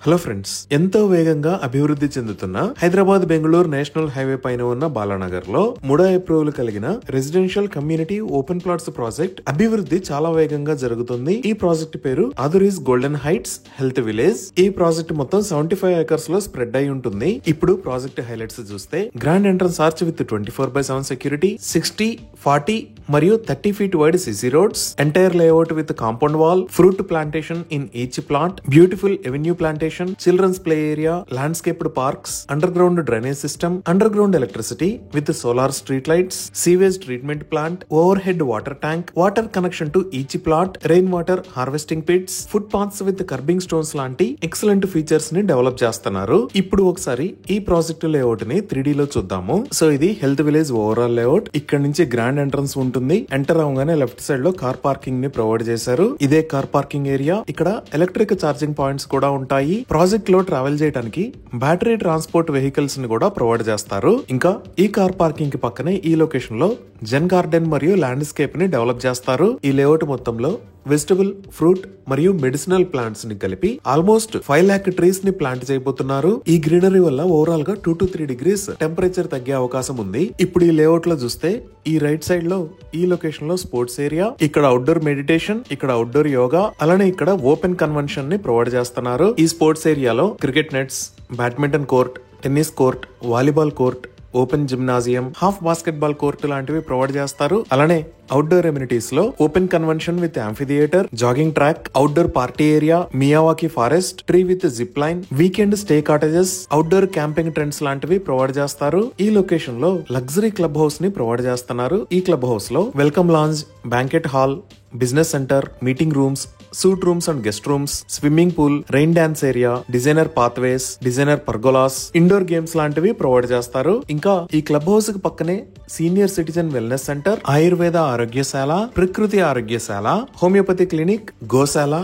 Hello friends, ఎంతో వేగంగా అభివృద్ధి చెందుతున్న హైదరాబాద్ బెంగళూరు నేషనల్ హైవే పైన ఉన్న బాలానగర్ లో 3 అప్రూవల్ కలిగిన residential community open plots project అభివృద్ధి చాలా వేగంగా జరుగుతుంది. ఈ ప్రాజెక్ట్ పేరు ఆదురీస్ గోల్డెన్ హైట్స్ హెల్త్ విలేజ్. ఈ ప్రాజెక్ట్ మొత్తం 75 ఏకర్స్ లో స్ప్రెడ్ అయి ఉంటుంది. ఇప్పుడు ప్రాజెక్ట్ హైలైట్స్ చూస్తే grand entrance arch with 24/7 security, 60, 40 మరియు 30 feet wide CC roads, entire layout with compound wall, fruit plantation in each plot, beautiful avenue plantation, children's play area, landscaped parks, underground drainage system, underground electricity with solar street lights, sewage treatment plant, overhead water tank, water connection to each plot, rainwater harvesting pits, footpaths with curbing stones లాంటి excellent features ని develop చేస్తున్నారు. ఇప్పుడు ఒకసారి ఈ project layout ని 3D లో చూద్దాము. So ఇది హెల్త్ విలేజ్ ఓవరాల్ లేఅవుట్. ఇక్కడ నుంచి గ్రాండ్ ఎంట్రన్స్ ఉంటుంది. ఎంటర్ అవగానే లెఫ్ట్ సైడ్ లో కార్ పార్కింగ్ ని ప్రొవైడ్ చేశారు. ఇదే కార్ పార్కింగ్ ఏరియా. ఇక్కడ ఎలక్ట్రిక్ ఛార్జింగ్ పాయింట్స్ కూడా ఉంటాయి. ప్రాజెక్ట్ లో ట్రావెల్ చేయడానికి బ్యాటరీ ట్రాన్స్పోర్ట్ వెహికల్స్ ని కూడా ప్రొవైడ్ చేస్తారు. ఇంకా ఈ కార్ పార్కింగ్ కి పక్కనే ఈ లొకేషన్ లో జెన్ గార్డెన్ మరియు ల్యాండ్స్కేప్ ని డెవలప్ చేస్తారు. ఈ లేఅవుట్ మొత్తంలో వెజిటబుల్, ఫ్రూట్ మరియు మెడిసినల్ ప్లాంట్స్ ని కలిపి ఆల్మోస్ట్ 5 lakh ట్రీస్ ని ప్లాంట్ చేయబోతున్నారు. ఈ గ్రీనరీ వల్ల ఓవరాల్ గా 2 to 3 degrees టెంపరేచర్ తగ్గే అవకాశం ఉంది. ఇప్పుడు ఈ లేఅవుట్ లో చూస్తే ఈ రైట్ సైడ్ లో ఈ లొకేషన్ లో స్పోర్ట్స్ ఏరియా, ఇక్కడ అవుట్డోర్ మెడిటేషన్, ఇక్కడ అవుట్డోర్ యోగా, అలానే ఇక్కడ ఓపెన్ కన్వెన్షన్ ని ప్రొవైడ్ చేస్తున్నారు. ఈ స్పోర్ట్స్ ఏరియాలో cricket nets, badminton court, tennis court, volleyball court, open gymnasium, half basketball court లాంటివి ప్రొవైడ్ చేస్తారు. అలానే అవుట్డోర్ ఎమ్యూనిటీస్ లో open convention with amphitheatre, jogging track, outdoor party area, Miyawaki forest, tree with zip line, weekend stay cottages, outdoor camping trends లాంటివి provide చేస్తారు. ఈ location లో luxury club house ని provide చేస్తున్నారు. ఈ క్లబ్ హౌస్ లో welcome lounge, banquet hall, business centre, meeting rooms, suit rooms and guest rooms, swimming pool, rain dance area, designer pathways, designer pergolas, indoor games లాంటివి provide చేస్తారు. ఇంకా ఈ club house కి పక్కనే senior citizen wellness centre, Ayurveda ఆరోగ్యశాల, ప్రకృతి ఆరోగ్యశాల, homeopathy clinic, గోశాల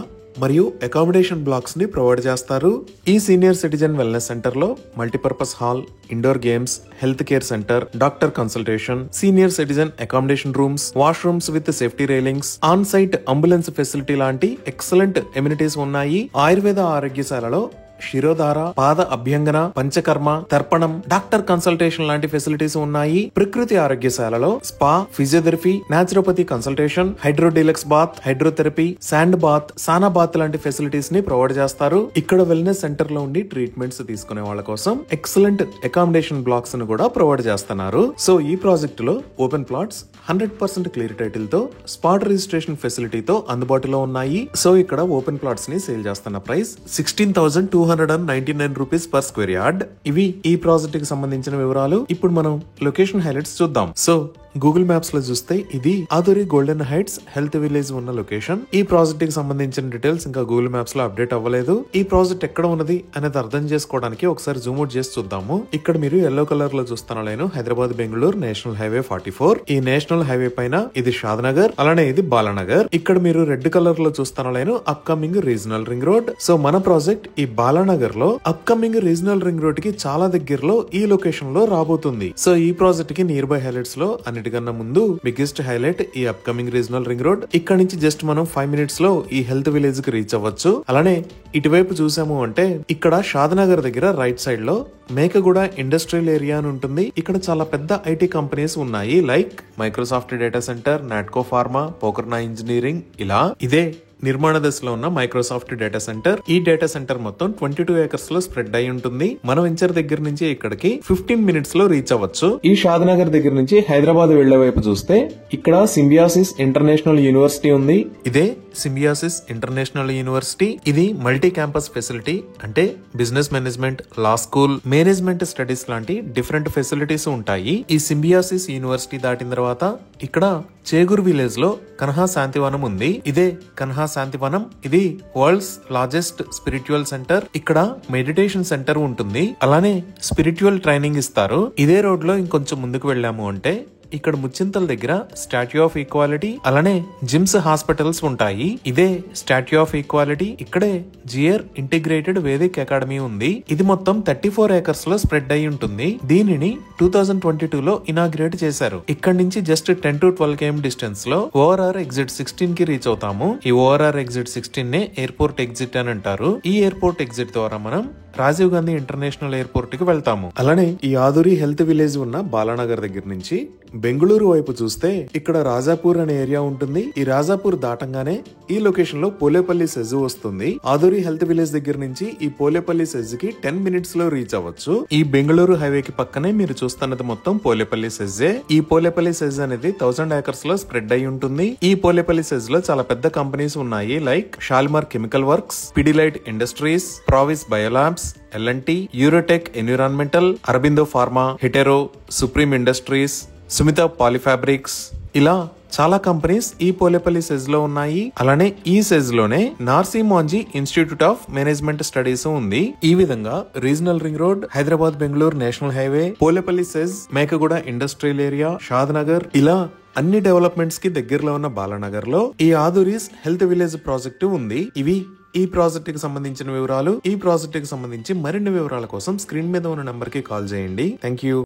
మరియు అకామిడేషన్ బ్లాక్స్ ని ప్రొవైడ్ చేస్తారు. ఈ సీనియర్ సిటిజన్ వెల్నెస్ సెంటర్ లో multipurpose hall, indoor games, health care centre, doctor consultation, senior citizen accommodation rooms, washrooms with safety railings, on site ambulance facility లాంటి excellent amenities ఉన్నాయి. ఆయుర్వేద ఆరోగ్యశాలలో శిరోధార, పాద అభ్యంగన, పంచకర్మ, తర్పణం, డాక్టర్ కన్సల్టేషన్ లాంటి ఫెసిలిటీస్ ఉన్నాయి. ప్రకృతి ఆరోగ్యశాలలో spa, physiotherapy, naturopathy consultation, hydro deluxe bath, hydrotherapy, sand bath, sauna bath లాంటి ఫెసిలిటీస్ ని ప్రొవైడ్ చేస్తారు. ఇక్కడ వెల్నెస్ సెంటర్ లో ఉండి ట్రీట్మెంట్స్ తీసుకునే వాళ్ళ కోసం ఎక్సలెంట్ అకామిడేషన్ బ్లాక్స్ ను కూడా ప్రొవైడ్ చేస్తున్నారు. సో ఈ ప్రాజెక్ట్ లో ఓపెన్ ప్లాట్స్ 100% క్లియర్ టైటిల్ తో స్పాట్ రిజిస్ట్రేషన్ ఫెసిలిటీతో అందుబాటులో ఉన్నాయి. సో ఇక్కడ ఓపెన్ ప్లాట్స్ ని సేల్ చేస్తున్న price 16,299 rupees per square yard. ఇవి ఈ ప్రాజెక్ట్ కి సంబంధించిన వివరాలు. ఇప్పుడు మనం లొకేషన్ హైలైట్స్ చూద్దాం. సో గూగుల్ మ్యాప్స్ లో చూస్తే ఇది Aduri golden heights health village ఉన్న లొకేషన్. ఈ ప్రాజెక్ట్ కి సంబంధించిన డీటెయిల్స్ ఇంకా గూగుల్ మ్యాప్స్ లో అప్డేట్ అవ్వలేదు. ఈ ప్రాజెక్ట్ ఎక్కడ ఉన్నది అనేది అర్థం చేసుకోవడానికి ఒకసారి జూమ్ అవుట్ చేసి చూద్దాము. ఇక్కడ మీరు ఎల్లో కలర్ లో చూస్తున్న line Hyderabad Bengaluru national highway 44. ఈ నేషనల్ హైవే పైన ఇది షాద్నగర్, అలానే ఇది బాలానగర్. ఇక్కడ మీరు రెడ్ కలర్ లో చూస్తున్న line upcoming regional ring road. So మన ప్రాజెక్ట్ ఈ బాలానగర్ లో అప్కమింగ్ రీజనల్ రింగ్ రోడ్ కి చాలా దగ్గరలో ఈ లొకేషన్ లో రాబోతుంది. సో ఈ ప్రాజెక్ట్ కి నియర్ బై హైలైట్స్ లో అన్నిటికన్నా ముందు బిగ్గెస్ట్ హైలైట్ ఈ అప్కమింగ్ రీజనల్ రింగ్ రోడ్. ఇక్కడ నుంచి జస్ట్ మనం 5 minutes లో ఈ హెల్త్ విలేజ్ కి రీచ్ అవ్వచ్చు. అలానే ఇటువైపు చూసాము అంటే ఇక్కడ షాద్నగర్ దగ్గర రైట్ సైడ్ లో మేకగూడ ఇండస్ట్రియల్ ఏరియా అని ఉంటుంది. ఇక్కడ చాలా పెద్ద ఐటీ కంపెనీస్ ఉన్నాయి, like Microsoft data centre, Natco pharma, Pokarna engineering. ఇలా ఇదే నిర్మాణ దశలో ఉన్న మైక్రోసాఫ్ట్ డేటా సెంటర్. ఈ డేటా సెంటర్ మొత్తం 22 acres లో స్ప్రెడ్ అయి ఉంటుంది. మన వెంచర్ దగ్గర నుంచి ఇక్కడికి 15 minutes లో రీచ్ అవ్వచ్చు. ఈ షాద్నగర్ దగ్గర నుంచి హైదరాబాద్ వెళ్లే వైపు చూస్తే ఇక్కడ సింబియాసిస్ ఇంటర్నేషనల్ యూనివర్సిటీ ఉంది. ఇదే సింబియాసిస్ ఇంటర్నేషనల్ యూనివర్సిటీ. ఇది మల్టీ క్యాంపస్ ఫెసిలిటీ, అంటే బిజినెస్ మేనేజ్మెంట్, లా స్కూల్, మేనేజ్మెంట్ స్టడీస్ లాంటి డిఫరెంట్ ఫెసిలిటీస్ ఉంటాయి. ఈ సింబియాసిస్ యూనివర్సిటీ దాటిన తర్వాత ఇక్కడ చేగూర్ విలేజ్ లో కన్హా శాంతివనం ఉంది. ఇదే కన్హా శాంతివనం. ఇది వరల్డ్స్ లార్జెస్ట్ స్పిరిచువల్ సెంటర్. ఇక్కడ మెడిటేషన్ సెంటర్ ఉంటుంది, అలానే స్పిరిచువల్ ట్రైనింగ్ ఇస్తారు. ఇదే రోడ్ లో ఇంకొంచెం ముందుకు వెళ్ళాము అంటే ఇక్కడ ముచ్చింతల దగ్గర స్టాట్యూ ఆఫ్ ఈక్వాలిటీ అలానే జిమ్స్ హాస్పిటల్స్ ఉంటాయి. ఇదే స్టాట్యూ ఆఫ్ ఈక్వాలిటీ. ఇక్కడే జియర్ ఇంటిగ్రేటెడ్ వేదిక్ అకాడమీ ఉంది. ఇది మొత్తం 34 acres లో స్ప్రెడ్ అయి ఉంటుంది. దీనిని 2022 లో ఇనాగ్రేట్ చేశారు. ఇక్కడ నుంచి జస్ట్ 10 to 12 km డిస్టెన్స్ లో ఓఆర్ఆర్ ఎగ్జిట్ 16 కి రీచ్ అవుతాము. ఈ ఓఆర్ఆర్ ఎగ్జిట్ 16 నే ఎయిర్పోర్ట్ ఎగ్జిట్ అని అంటారు. ఈ ఎయిర్పోర్ట్ ఎగ్జిట్ ద్వారా మనం రాజీవ్ గాంధీ ఇంటర్నేషనల్ ఎయిర్పోర్ట్ కి వెళ్తాము. అలానే ఈ ఆదూరి హెల్త్ విలేజ్ ఉన్న బాలానగర్ దగ్గర నుంచి బెంగళూరు వైపు చూస్తే ఇక్కడ రాజాపూర్ అనే ఏరియా ఉంటుంది. ఈ రాజాపూర్ దాటంగానే ఈ లొకేషన్ లో పోలేపల్లి సెజ్ వస్తుంది. ఆదూరి హెల్త్ విలేజ్ దగ్గర నుంచి ఈ పోలేపల్లి సెజ్ కి 10 minutes లో రీచ్ అవ్వచ్చు. ఈ బెంగళూరు హైవే కి పక్కనే మీరు చూస్తున్నది మొత్తం పోలేపల్లి సెజ్జే. ఈ పోలేపల్లి సెజ్ అనేది 1000 acres లో స్ప్రెడ్ అయి ఉంటుంది. ఈ పోలేపల్లి సెజ్ లో చాలా పెద్ద కంపెనీస్ ఉన్నాయి. Like Shalimar chemical works, Pidilite industries, Pravis biolabs, LNT, Eurotech environmental, Aurobindo pharma, Hetero, supreme industries, Sumitha polyfabrics, ఇలా చాలా కంపెనీస్ ఈ పోలేపల్లి సెజ్ లో ఉన్నాయి. అలానే ఈ సెజ్ లోనే Narsee Monjee institute of management studies ఉంది. ఈ విధంగా regional ring road, Hyderabad Bengaluru national highway, Polepally SEZ, Mekaguda industrial area, Shadnagar, ఇలా అన్ని డెవలప్మెంట్స్ కి దగ్గరలో ఉన్న బాలానగర్ లో ఈ ఆదూరీస్ హెల్త్ విలేజ్ ప్రాజెక్టు ఉంది. ఇవి ఈ ప్రాజెక్ట్ కి సంబంధించిన వివరాలు. ఈ ప్రాజెక్ట్ కి సంబంధించి మరిన్ని వివరాల కోసం స్క్రీన్ మీద ఉన్న నంబర్ కి కాల్ చేయండి. Thank you.